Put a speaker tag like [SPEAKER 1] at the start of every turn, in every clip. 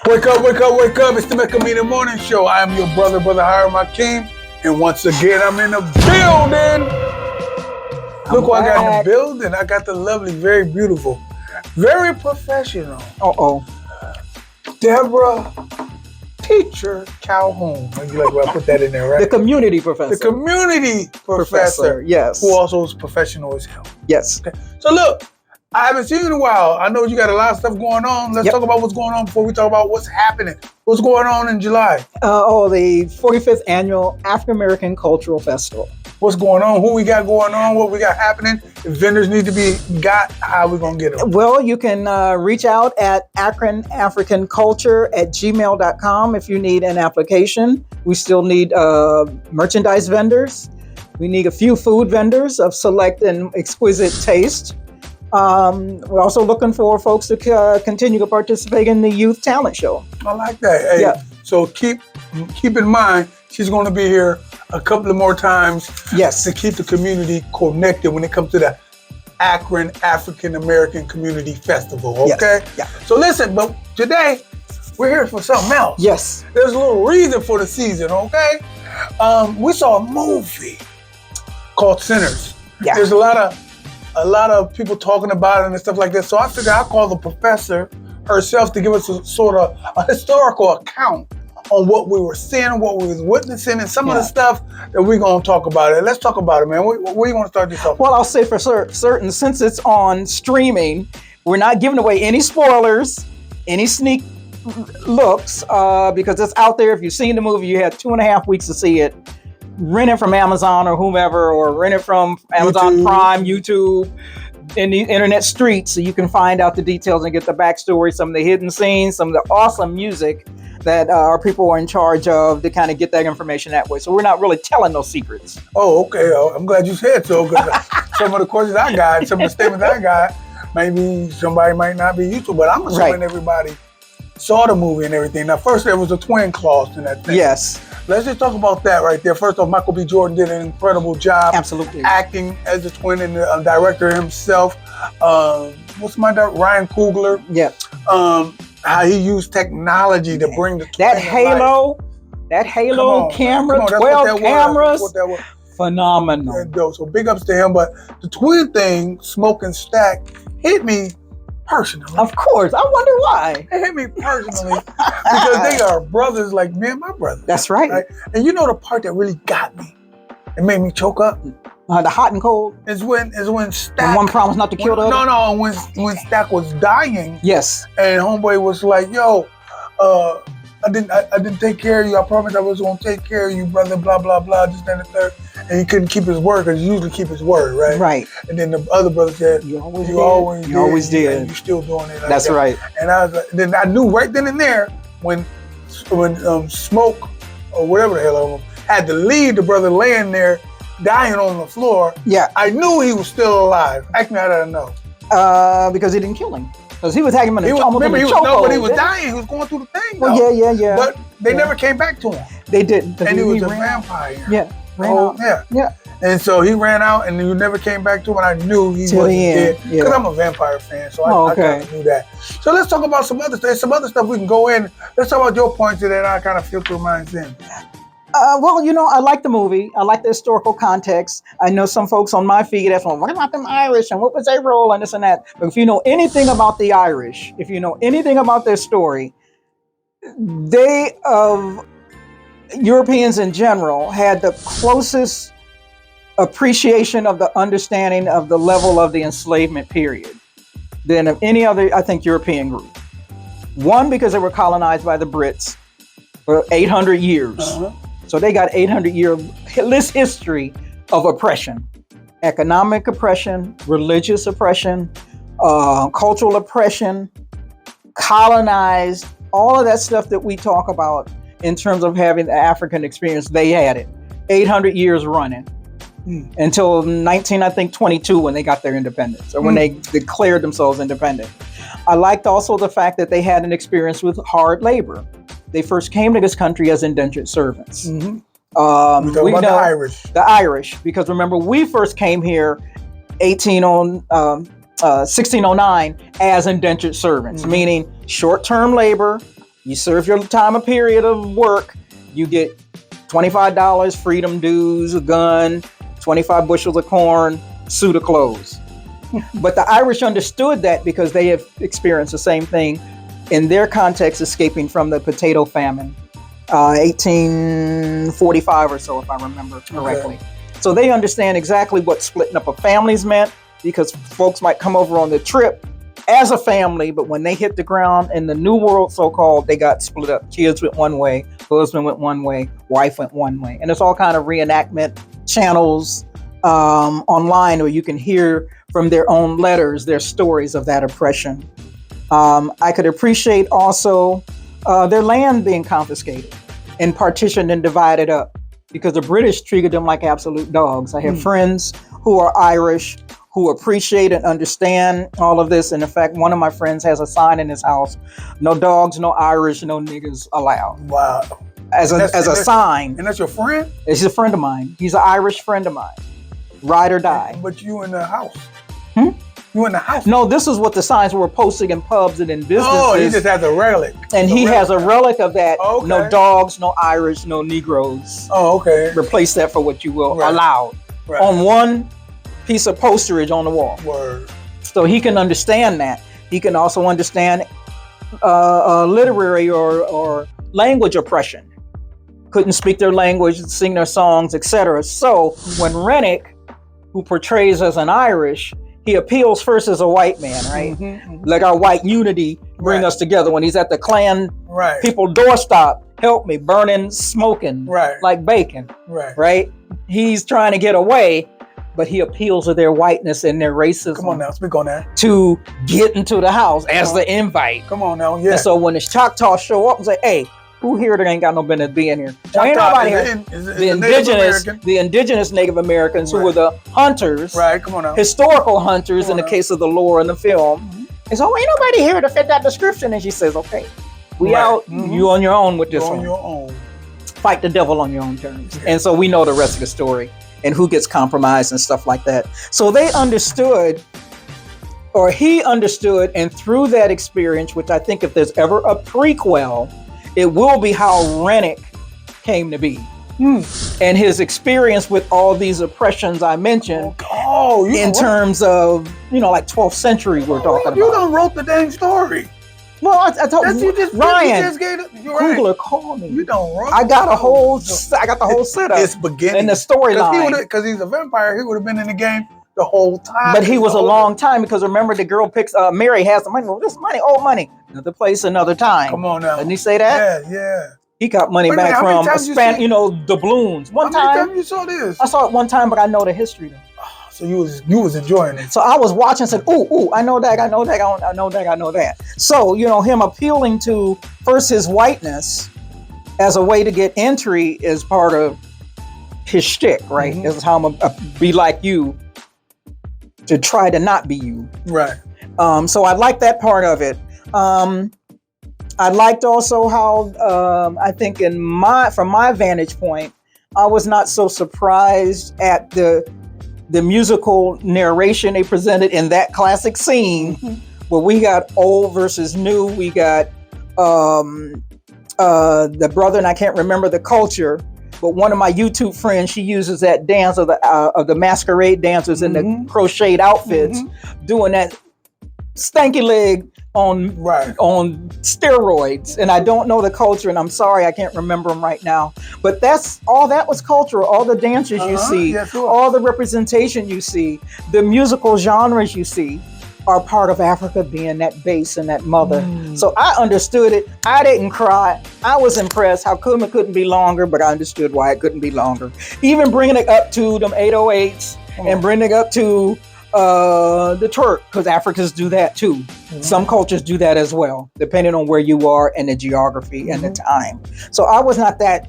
[SPEAKER 1] Wake up, wake up, wake up. It's the Mekamina Morning Show. I am your brother, Hiram Hakeem. And once again, I'm in the building. Look what I got in the building. I got the lovely, very beautiful, very professional. Deborah Teacher Calhoun. You like when I put that in there, right?
[SPEAKER 2] The community professor.
[SPEAKER 1] The community professor.
[SPEAKER 2] Yes.
[SPEAKER 1] Who also is professional as hell.
[SPEAKER 2] Yes.
[SPEAKER 1] Okay. So look, I haven't seen you in a while. I know you got a lot of stuff going on. Let's talk about what's going on before we talk about what's happening. What's going on in July?
[SPEAKER 2] The 45th Annual African American Cultural Festival.
[SPEAKER 1] What's going on? Who we got going on? What we got happening? If vendors need to be got, how are we going to get them?
[SPEAKER 2] Well, you can reach out at akronafricanculture@gmail.com if you need an application. We still need merchandise vendors. We need a few food vendors of select and exquisite taste. We're also looking for folks to continue to participate in the Youth Talent Show.
[SPEAKER 1] I like that. Hey, so keep in mind, she's going to be here a couple of more times.
[SPEAKER 2] Yes.
[SPEAKER 1] To keep the community connected when it comes to the Akron African American Community Festival. Okay.
[SPEAKER 2] Yeah.
[SPEAKER 1] So listen, but today we're here for something else.
[SPEAKER 2] Yes.
[SPEAKER 1] There's a little reason for the season. Okay. We saw a movie called Sinners.
[SPEAKER 2] Yeah.
[SPEAKER 1] There's a lot of people talking about it and stuff like that. So I figured I'll call the professor herself to give us a sort of a historical account on what we were seeing, what we was witnessing, and some of the stuff that we're going to talk about it. Let's talk about it, man. Where do you want to start this off?
[SPEAKER 2] Well, I'll say for certain, since it's on streaming, we're not giving away any spoilers, any sneak looks, because it's out there. If you've seen the movie, you had 2.5 weeks to see it. Rent it from Amazon or whomever, or rent it from Amazon Prime, YouTube, in the internet streets, so you can find out the details and get the backstory, some of the hidden scenes, some of the awesome music that our people are in charge of to kind of get that information that way. So we're not really telling those secrets.
[SPEAKER 1] Oh, okay. I'm glad you said so, because some of the questions I got, some of the statements I got, maybe somebody might not be used to, but I'm assuming everybody saw the movie and everything. Now, first, there was a twin clause in that thing.
[SPEAKER 2] Yes.
[SPEAKER 1] Let's just talk about that right there. First off, Michael B. Jordan did an incredible job.
[SPEAKER 2] Absolutely.
[SPEAKER 1] Acting as the twin and the director himself. What's my director? Ryan Coogler.
[SPEAKER 2] Yeah.
[SPEAKER 1] How he used technology to bring the twin
[SPEAKER 2] that halo camera, 12 cameras.
[SPEAKER 1] What that was.
[SPEAKER 2] Phenomenal.
[SPEAKER 1] So big ups to him. But the twin thing, Smoke and Stack, hit me personally.
[SPEAKER 2] Of course. I wonder why.
[SPEAKER 1] It hit me personally because they are brothers like me and my brother.
[SPEAKER 2] That's right.
[SPEAKER 1] And you know the part that really got me, it made me choke up.
[SPEAKER 2] The hot and cold
[SPEAKER 1] is when Stack.
[SPEAKER 2] And one promised not to kill the other.
[SPEAKER 1] No. When Stack was dying.
[SPEAKER 2] Yes.
[SPEAKER 1] And homeboy was like, "Yo, I didn't take care of you. I promised I was gonna take care of you, brother. Blah blah blah. This, that, and the third." And he couldn't keep his word because he usually keep his word, right?
[SPEAKER 2] Right.
[SPEAKER 1] And then the other brother said, "You always did. And you still doing it." Like
[SPEAKER 2] That's
[SPEAKER 1] that.
[SPEAKER 2] right.
[SPEAKER 1] And I was like, then I knew right then and there when Smoke or whatever the hell had to leave the brother laying there dying on the floor.
[SPEAKER 2] Yeah.
[SPEAKER 1] I knew he was still alive. Actually, I didn't know.
[SPEAKER 2] Because he didn't kill him. Because he was having him in
[SPEAKER 1] but he was dying. He was going through the thing.
[SPEAKER 2] Well, yeah.
[SPEAKER 1] But they never came back to him.
[SPEAKER 2] They didn't.
[SPEAKER 1] And he was a vampire.
[SPEAKER 2] Yeah.
[SPEAKER 1] Yeah. And so he ran out, and he never came back to him. And I knew he wasn't dead because I'm a vampire fan, so I kind of knew that. So let's talk about some other stuff. Some other stuff we can go in. Let's talk about your points that I kind of filter mine in.
[SPEAKER 2] Well, I like the movie. I like the historical context. I know some folks on my feed that's like, what about them Irish and what was their role and this and that? But if you know anything about the Irish, if you know anything about their story, they of Europeans in general had the closest appreciation of the understanding of the level of the enslavement period than of any other, I think, European group. One, because they were colonized by the Brits for 800 years. So they got 800-year history of oppression, economic oppression, religious oppression, cultural oppression, colonized, all of that stuff that we talk about in terms of having the African experience. They had it 800 years running until 1922 when they got their independence, or when they declared themselves independent. I liked also the fact that they had an experience with hard labor. They first came to this country as indentured servants. We know the Irish, because remember, we first came here 1609 as indentured servants, meaning short-term labor, You serve your time a period of work, you get $25 freedom dues, a gun, 25 bushels of corn, suit of clothes. But the Irish understood that because they have experienced the same thing in their context, escaping from the potato famine, 1845 or so, if I remember correctly.
[SPEAKER 1] Okay.
[SPEAKER 2] So they understand exactly what splitting up of families meant, because folks might come over on the trip as a family, but when they hit the ground in the New World, so-called, they got split up. Kids went one way, husband went one way, wife went one way. And it's all kind of reenactment channels online where you can hear from their own letters their stories of that oppression. I could appreciate also their land being confiscated and partitioned and divided up, because the British treated them like absolute dogs. I have friends who are Irish who appreciate and understand all of this. And in fact, one of my friends has a sign in his house: no dogs, no Irish, no niggas allowed.
[SPEAKER 1] Wow.
[SPEAKER 2] As a sign.
[SPEAKER 1] And that's your friend?
[SPEAKER 2] He's a friend of mine. He's an Irish friend of mine. Ride or die.
[SPEAKER 1] But you in the house.
[SPEAKER 2] Hmm?
[SPEAKER 1] You in the house.
[SPEAKER 2] No, this is what the signs were posting in pubs and in businesses.
[SPEAKER 1] Oh, he just has a relic.
[SPEAKER 2] And he has a relic of that.
[SPEAKER 1] Okay.
[SPEAKER 2] No dogs, no Irish, no Negroes.
[SPEAKER 1] Oh, okay.
[SPEAKER 2] Replace that for what you will.
[SPEAKER 1] Right.
[SPEAKER 2] Allowed.
[SPEAKER 1] Right.
[SPEAKER 2] On one piece of posterage on the wall.
[SPEAKER 1] Word.
[SPEAKER 2] So he can understand that. He can also understand literary or language oppression. Couldn't speak their language, sing their songs, etc. So when Rennick, who portrays as an Irish, he appeals first as a white man, right? Like our white unity bring us together. When he's at the Klan people doorstop, help me, burning, smoking, like bacon, right? He's trying to get away, but he appeals to their whiteness and their racism.
[SPEAKER 1] Come on now, speak on that.
[SPEAKER 2] To get into the house as the invite.
[SPEAKER 1] Come on now, yeah.
[SPEAKER 2] And so when the Choctaws show up and say, hey, who here that ain't got no business being here? Well, ain't nobody here. The indigenous Native Americans who were the hunters,
[SPEAKER 1] come on now.
[SPEAKER 2] Historical hunters in the case of the lore in the film. And so ain't nobody here to fit that description. And she says, okay, we out, you on your own with this one.
[SPEAKER 1] On your own.
[SPEAKER 2] Fight the devil on your own terms. And so we know the rest of the story and who gets compromised and stuff like that. So they understood, or he understood, and through that experience, which I think if there's ever a prequel, it will be how Rennick came to be. And his experience with all these oppressions I mentioned in terms of, like 12th century we're talking about.
[SPEAKER 1] You done wrote the dang story.
[SPEAKER 2] Well, I told you, Ryan, Coogler called me.
[SPEAKER 1] You don't write.
[SPEAKER 2] I got the whole setup.
[SPEAKER 1] It's beginning.
[SPEAKER 2] And the storyline.
[SPEAKER 1] Because he's a vampire, he would have been in the game the whole time.
[SPEAKER 2] But he was a long time, because remember the girl picks, Mary has the money. Well, this money, old money. Another place, another time.
[SPEAKER 1] Come on now.
[SPEAKER 2] Didn't he say that?
[SPEAKER 1] Yeah.
[SPEAKER 2] He got money back from doubloons. One time.
[SPEAKER 1] How many times you saw this?
[SPEAKER 2] I saw it one time, but I know the history though.
[SPEAKER 1] So you was enjoying it.
[SPEAKER 2] So I was watching and said, ooh, I know that, I know that. So, him appealing to first his whiteness as a way to get entry is part of his shtick, right? This is how I'm gonna be like you, to try to not be you.
[SPEAKER 1] Right.
[SPEAKER 2] So I like that part of it. I liked also how I think from my vantage point, I was not so surprised at the musical narration they presented in that classic scene, where we got old versus new. We got the brother, and I can't remember the culture, but one of my YouTube friends, she uses that dance of the masquerade dancers in the crocheted outfits, doing that stanky leg on steroids. And I don't know the culture, and I'm sorry I can't remember them right now, but that was cultural. All the dances you see, all the representation you see, the musical genres you see are part of Africa being that base and that mother. So I understood it. I didn't cry. I was impressed. How come it couldn't be longer, but I understood why it couldn't be longer. Even bringing it up to them 808s and bringing it up to the Turk, because Africans do that too. Some cultures do that as well, depending on where you are and the geography and the time. So I was not that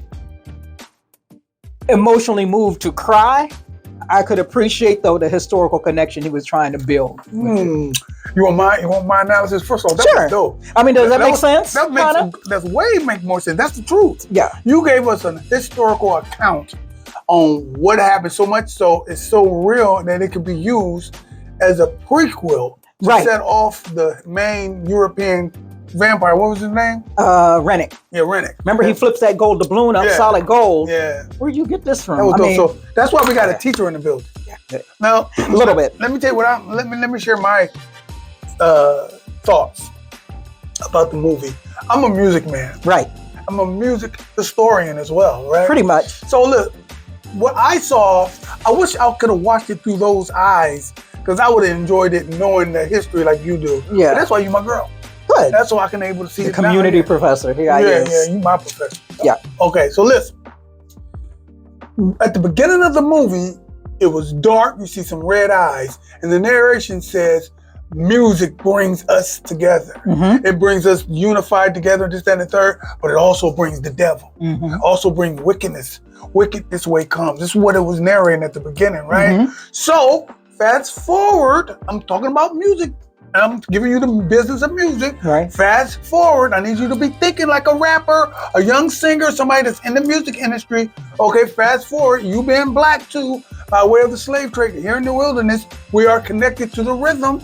[SPEAKER 2] emotionally moved to cry. I could appreciate, though, the historical connection he was trying to build.
[SPEAKER 1] You want my analysis? First of all, that was dope.
[SPEAKER 2] I mean, does that make sense?
[SPEAKER 1] That's make more sense. That's the truth.
[SPEAKER 2] Yeah.
[SPEAKER 1] You gave us an historical account on what happened, so much so it's so real that it could be used as a prequel to set off the main European vampire. What was his name?
[SPEAKER 2] Rennick.
[SPEAKER 1] Yeah, Rennick.
[SPEAKER 2] Remember, he flips that gold doubloon up,
[SPEAKER 1] Yeah.
[SPEAKER 2] solid gold.
[SPEAKER 1] Yeah.
[SPEAKER 2] Where'd you get this from?
[SPEAKER 1] That was
[SPEAKER 2] I
[SPEAKER 1] dope.
[SPEAKER 2] mean,
[SPEAKER 1] So that's why we got a teacher in the building. Now,
[SPEAKER 2] a little bit.
[SPEAKER 1] Let me tell you what let me share my thoughts about the movie. I'm a music man.
[SPEAKER 2] Right.
[SPEAKER 1] I'm a music historian as well, right?
[SPEAKER 2] Pretty much.
[SPEAKER 1] So look, what I saw, I wish I could have watched it through those eyes, because I would have enjoyed it knowing the history like you do.
[SPEAKER 2] Yeah.
[SPEAKER 1] But that's why you my girl.
[SPEAKER 2] Good.
[SPEAKER 1] That's why I can able to see
[SPEAKER 2] The
[SPEAKER 1] it
[SPEAKER 2] community
[SPEAKER 1] now.
[SPEAKER 2] professor. Here I
[SPEAKER 1] Yeah,
[SPEAKER 2] is.
[SPEAKER 1] yeah, you my professor.
[SPEAKER 2] Yeah.
[SPEAKER 1] Okay, so listen. At the beginning of the movie, it was dark. You see some red eyes, and the narration says, "Music brings us together.
[SPEAKER 2] Mm-hmm.
[SPEAKER 1] It brings us unified together, this, that, and the third. But it also brings the devil.
[SPEAKER 2] Mm-hmm.
[SPEAKER 1] It also brings wickedness. Wicked this way comes." This is what it was narrating at the beginning, right?
[SPEAKER 2] Mm-hmm.
[SPEAKER 1] So fast forward. I'm talking about music. I'm giving you the business of music.
[SPEAKER 2] Right.
[SPEAKER 1] Fast forward, I need you to be thinking like a rapper, a young singer, somebody that's in the music industry. Okay, fast forward, you being black too, by way of the slave trade. Here in the wilderness, we are connected to the rhythm.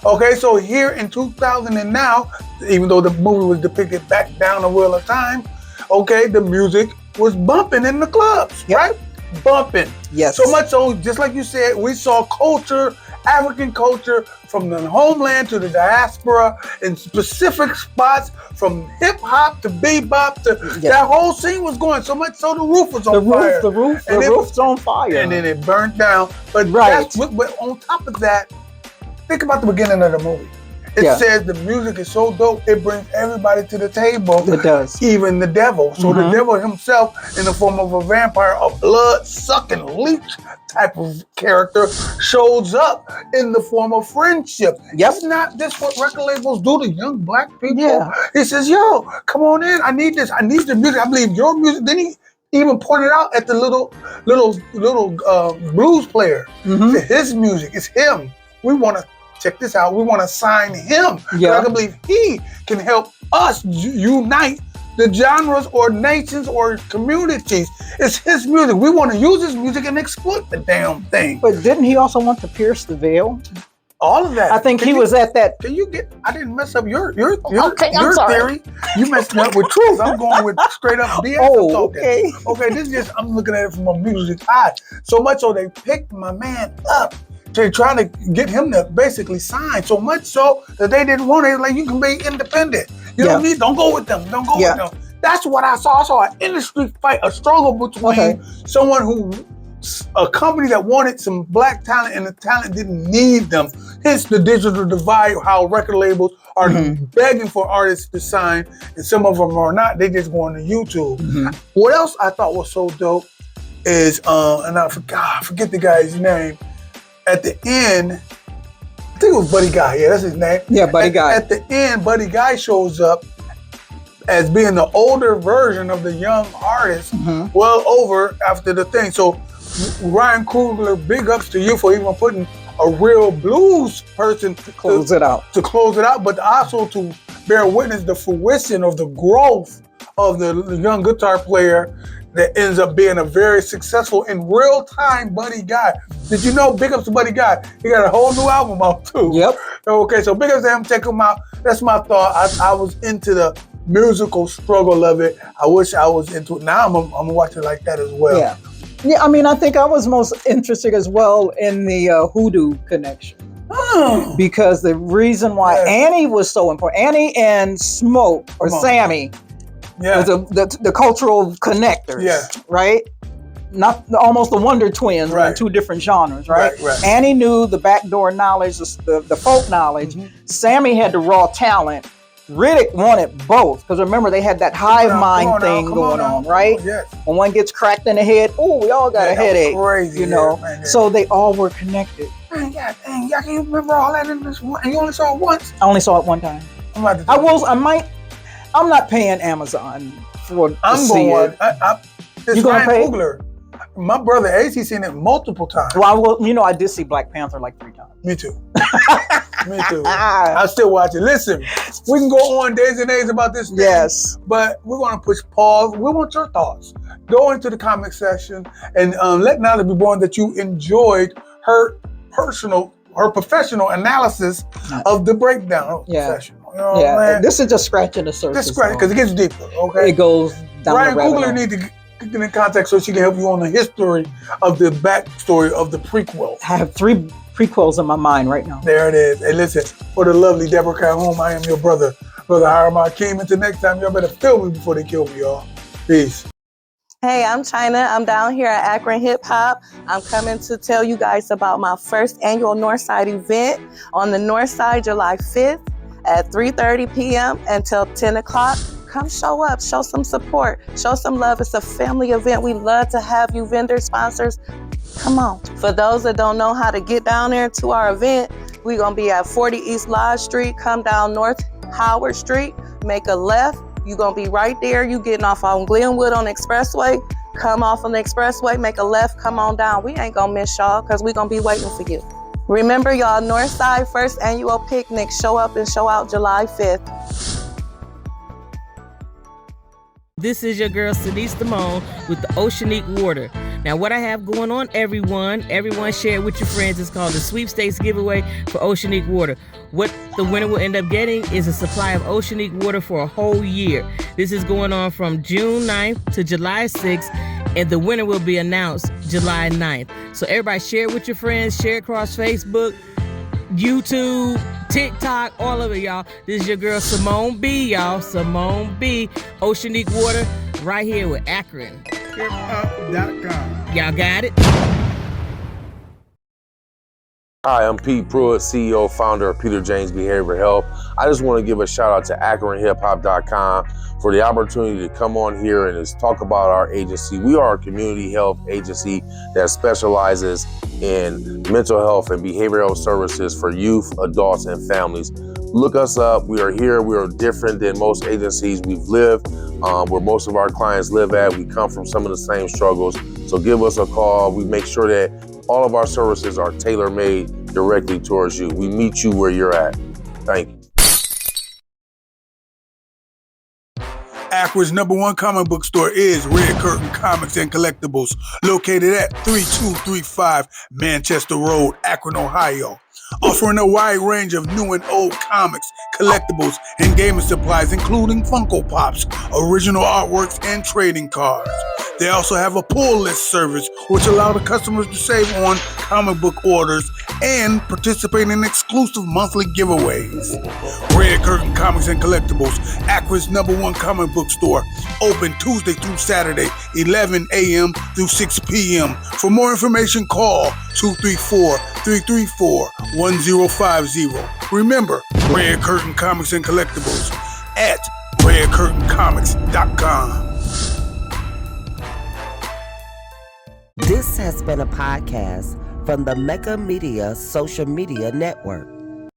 [SPEAKER 1] Okay, so here in 2000 and now, even though the movie was depicted back down the wheel of time, okay, the music was bumping in the clubs,
[SPEAKER 2] Yep.
[SPEAKER 1] right? Bumping.
[SPEAKER 2] Yes.
[SPEAKER 1] So much so, just like you said, we saw culture, African culture, from the homeland to the diaspora in specific spots, from hip hop to bebop to that whole scene was going. So much so the roof was on fire.
[SPEAKER 2] The roof's on fire.
[SPEAKER 1] And then it burnt down. But
[SPEAKER 2] Right.
[SPEAKER 1] but on top of that, think about the beginning of the movie. It
[SPEAKER 2] Yeah.
[SPEAKER 1] says the music is so dope, it brings everybody to the table.
[SPEAKER 2] It does.
[SPEAKER 1] Even the devil. So the
[SPEAKER 2] Mhm.
[SPEAKER 1] devil himself, in the form of a vampire, a blood-sucking leech type of character, shows up in the form of friendship.
[SPEAKER 2] Yep.
[SPEAKER 1] It's not this what record labels do to young black people.
[SPEAKER 2] Yeah.
[SPEAKER 1] He says, "Yo, come on in. I need this. I need the music. I believe your music." Then he even pointed out at the little blues player.
[SPEAKER 2] Mhm.
[SPEAKER 1] His music, it's him. We want to check this out. We want to sign him.
[SPEAKER 2] Yeah.
[SPEAKER 1] I can believe he can help us unite the genres or nations or communities. It's his music. We want to use his music and exploit the damn thing.
[SPEAKER 2] But didn't he also want to pierce the veil?
[SPEAKER 1] All of that.
[SPEAKER 2] I think
[SPEAKER 1] Can
[SPEAKER 2] he
[SPEAKER 1] you-
[SPEAKER 2] was at that.
[SPEAKER 1] Can you get? I didn't mess up your
[SPEAKER 2] Okay, I'm sorry.
[SPEAKER 1] theory. You messed up with truth. I'm going with straight up BS. I'm
[SPEAKER 2] Oh,
[SPEAKER 1] talking.
[SPEAKER 2] okay.
[SPEAKER 1] Okay, this is just, I'm looking at it from a music eye. So much so they picked my man up. They're trying to get him to basically sign. So much so that they didn't want it. Like, you can be independent. You don't go with them. Don't go with them. That's what I saw. I saw an industry fight, a struggle between someone who, a company that wanted some black talent and the talent didn't need them. Hence the digital divide, how record labels are begging for artists to sign, and some of them are not. They just going to YouTube. What else I thought was so dope is, and I forget the guy's name. At the end, I think it was Buddy Guy. Yeah, that's his name.
[SPEAKER 2] Yeah, Buddy Guy.
[SPEAKER 1] At the end, Buddy Guy shows up as being the older version of the young artist, well over after the thing. So Ryan Coogler, big ups to you for even putting a real blues person to
[SPEAKER 2] Close it out.
[SPEAKER 1] but also to bear witness the fruition of the growth of the young guitar player that ends up being a very successful in real time Buddy Guy. Did you know, big ups to Buddy Guy, he got a whole new album out too.
[SPEAKER 2] Yep.
[SPEAKER 1] Okay, so big ups to him, check him out. That's my thought. I was into the musical struggle of it. I wish I was into it. Now I'm gonna watch it like that as well.
[SPEAKER 2] Yeah. Yeah, I mean, I think I was most interested as well in the hoodoo connection. Because the reason why Annie was so important, Annie and Smoke, or Sammy, was the cultural connectors, right? Not almost the Wonder Twins, right? Two different genres, right? Annie knew the backdoor knowledge, the folk knowledge. Sammy had the raw talent. Riddick wanted both, because remember they had that hive mind thing going on, right? When one gets cracked in the head, oh, we all got a headache,
[SPEAKER 1] crazy,
[SPEAKER 2] you know. So they all were connected.
[SPEAKER 1] Man, God dang, y'all can remember all that in this one, and you only saw it once?
[SPEAKER 2] I only saw it one time. I'm not paying Amazon for to see it.
[SPEAKER 1] It's
[SPEAKER 2] You gonna
[SPEAKER 1] Ryan
[SPEAKER 2] pay?
[SPEAKER 1] Coogler. My brother Ace, he's seen it multiple times.
[SPEAKER 2] Well, I did see Black Panther like 3 times.
[SPEAKER 1] Me too. Me too. I still watch it. Listen, we can go on days and days about this thing.
[SPEAKER 2] Yes.
[SPEAKER 1] But we're going to push pause. We want your thoughts. Go into the comment section and let Natalie be born that you enjoyed her professional analysis of the breakdown. You know what I'm saying?
[SPEAKER 2] This is just scratching the surface.
[SPEAKER 1] Just scratch, because it gets deeper, okay?
[SPEAKER 2] It goes down
[SPEAKER 1] Ryan
[SPEAKER 2] the rabbit
[SPEAKER 1] Coogler
[SPEAKER 2] hole.
[SPEAKER 1] need to get in contact so she can help you on the history of the backstory of the prequel.
[SPEAKER 2] I have 3 prequels in my mind right now.
[SPEAKER 1] There it is. Hey, listen, for the lovely Deborah Calhoun, I am your brother, Brother Hiram Akeem. Until next time, y'all better feel me before they kill me, y'all. Peace.
[SPEAKER 3] Hey, I'm China. I'm down here at Akron Hip Hop. I'm coming to tell you guys about my first annual Northside event on the Northside, July 5th at 3:30 p.m. until 10 o'clock. Come show up, show some support, show some love. It's a family event. We love to have you vendor sponsors. Come on. For those that don't know how to get down there to our event, we're going to be at 40 East Lodge Street. Come down North Howard Street, make a left. You're going to be right there. You getting off on Glenwood on the expressway. Come off on the expressway, make a left, come on down. We ain't going to miss y'all because we're going to be waiting for you. Remember, y'all, Northside First Annual Picnic. Show up and show out July 5th.
[SPEAKER 4] This is your girl, Denise Damone, with the Oceanic Water. Now, what I have going on, everyone share it with your friends. It's called the Sweepstakes Giveaway for Oceanic Water. What the winner will end up getting is a supply of Oceanic Water for a whole year. This is going on from June 9th to July 6th, and the winner will be announced July 9th. So everybody share it with your friends, share it across Facebook, YouTube, TikTok, all of it, y'all. This is your girl, Simone B, y'all. Simone B, Oceanic Water, right here with Akron.
[SPEAKER 5] HipHop.com.
[SPEAKER 4] Y'all got it?
[SPEAKER 6] Hi, I'm Pete Pruitt, CEO, founder of Peter James Behavioral Health. I just want to give a shout out to AkronHipHop.com for the opportunity to come on here and just talk about our agency. We are a community health agency that specializes in mental health and behavioral health services for youth, adults, and families. Look us up. We are here. We are different than most agencies. We've lived where most of our clients live at. We come from some of the same struggles. So give us a call. We make sure that all of our services are tailor-made directly towards you. We meet you where you're at. Thank you.
[SPEAKER 1] Akron's #1 comic book store is Red Curtain Comics and Collectibles, located at 3235 Manchester Road, Akron, Ohio. Offering a wide range of new and old comics, collectibles, and gaming supplies, including Funko Pops, original artworks, and trading cards. They also have a pull list service, which allows the customers to save on comic book orders and participate in exclusive monthly giveaways. Red Curtain Comics and Collectibles, Akron's #1 comic book store, open Tuesday through Saturday, 11 a.m. through 6 p.m. For more information, call 234-334-1050. Remember, Red Curtain Comics and Collectibles at redcurtaincomics.com.
[SPEAKER 7] This has been a podcast from the Mega Media Social Media Network.